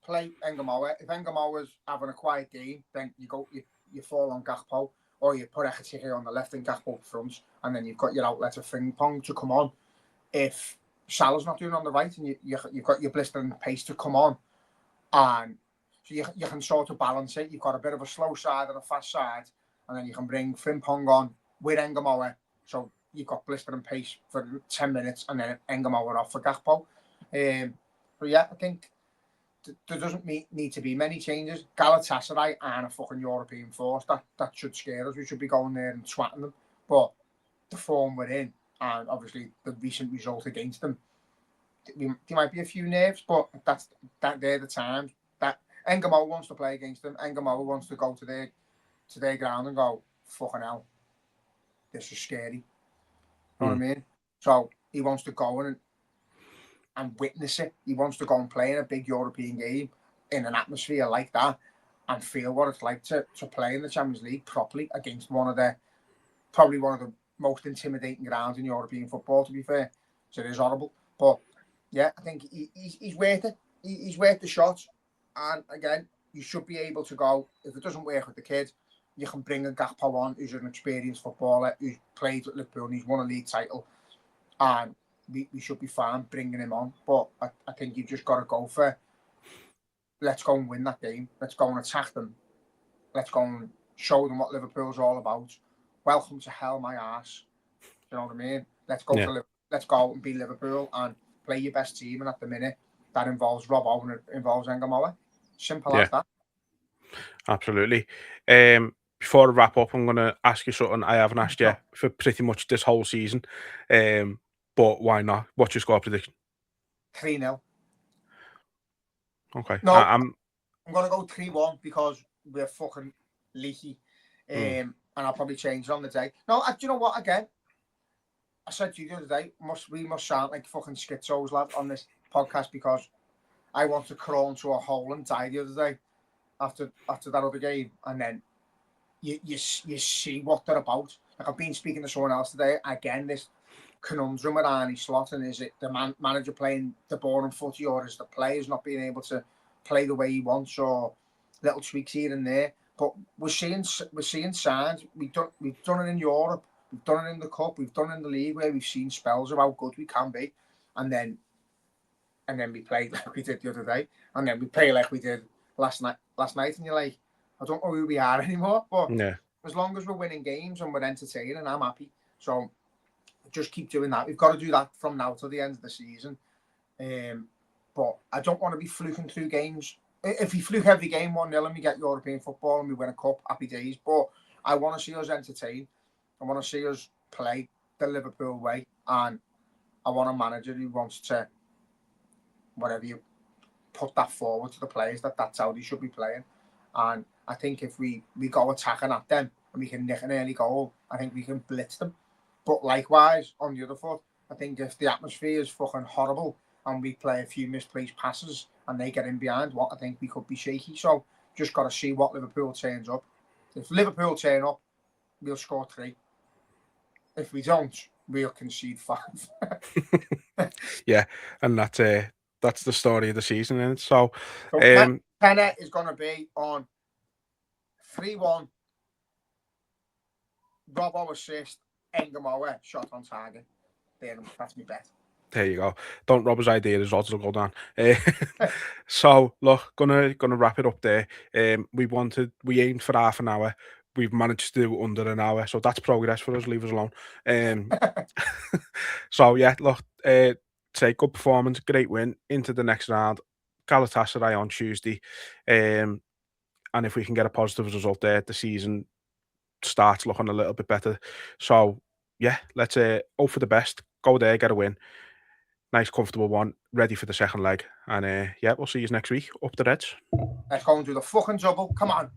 play Engamoa. If Engamoa's having a quiet game, then you fall on Gakpo, or you put Ekatike on the left and Gakpo up front, and then you've got your outlet of Frimpong to come on. If Salah's not doing on the right, and you've got your blistering pace to come on, and so you can sort of balance it. You've got a bit of a slow side and a fast side, and then you can bring Frimpong on with Engamoa. So you've got blistering pace for 10 minutes, and then Engamoa off for Gakpo. But yeah, I think there doesn't need to be many changes. Galatasaray aren't a fucking European force. That should scare us. We should be going there and swatting them. But the form we're in, and obviously the recent result against them, there might be a few nerves, but they're the times that Engamoa wants to play against them. Engamoa wants to go to their ground and go, fucking hell, this is scary. You know what I mean? So he wants to go and witness it. He wants to go and play in a big European game in an atmosphere like that and feel what it's like to play in the Champions League properly against probably one of the most intimidating grounds in European football, to be fair. So it is horrible. But yeah, I think he's worth it. He's worth the shot. And again, you should be able to go, if it doesn't work with the kid, you can bring a Gakpo on who's an experienced footballer, who's played at Liverpool and he's won a league title. And we should be fine bringing him on. But I think you've just got to go for, let's go and win that game. Let's go and attack them. Let's go and show them what Liverpool's all about. Welcome to hell, my arse. You know what I mean? Let's go let's go and be Liverpool and play your best team. And at the minute, that involves Robbo and it involves Engamoa. Simple as that. Absolutely. Before I wrap up, I'm going to ask you something I haven't asked you for pretty much this whole season. But why not? What's your score prediction? 3-0. Okay. No, I'm going to go 3-1 because we're fucking leaky. And I'll probably change it on the day. No, do you know what? Again, I said to you the other day, we must sound like fucking schizos, lad, on this podcast because I want to crawl into a hole and die the other day after that other game. And then you see what they're about. Like I've been speaking to someone else today. Again, this conundrum with Arnie Slot, and is it the manager playing the boring footy, or is the players not being able to play the way he wants, or little tweaks here and there? But we're seeing signs. We've done it in Europe. We've done it in the cup. We've done it in the league where we've seen spells of how good we can be, and then we play like we did the other day, and then we play like we did last night. And you're like, I don't know who we are anymore. But as long as we're winning games and we're entertaining, I'm happy. So just keep doing that. We've got to do that from now till the end of the season. But I don't want to be fluking through games. If we fluke every game 1-0 and we get European football and we win a cup, happy days. But I want to see us entertain. I want to see us play the Liverpool way. And I want a manager who wants to, whatever you put that forward to the players, that's how they should be playing. And I think if we go attacking at them and we can nick an early goal, I think we can blitz them. But likewise, on the other foot, I think if the atmosphere is fucking horrible and we play a few misplaced passes and they get in behind, I think we could be shaky. So just got to see what Liverpool turns up. If Liverpool turn up, we'll score 3. If we don't, we'll concede 5. Yeah, and that's the story of the season. And so Penna is going to be on 3-1. Robbo assist, Engamoa shot on target. That's my bet. There you go. Don't rob his idea, his odds will go down. So look, gonna wrap it up there. We aimed for half an hour. We've managed to do under an hour, so that's progress for us. Leave us alone. So yeah, look, say good performance, great win into the next round. Galatasaray on Tuesday, and if we can get a positive result there, the season starts looking a little bit better. So yeah, let's hope for the best. Go there, get a win. Nice, comfortable one. Ready for the second leg. And yeah, we'll see you next week. Up the Reds. Let's go and do the fucking double. Come on.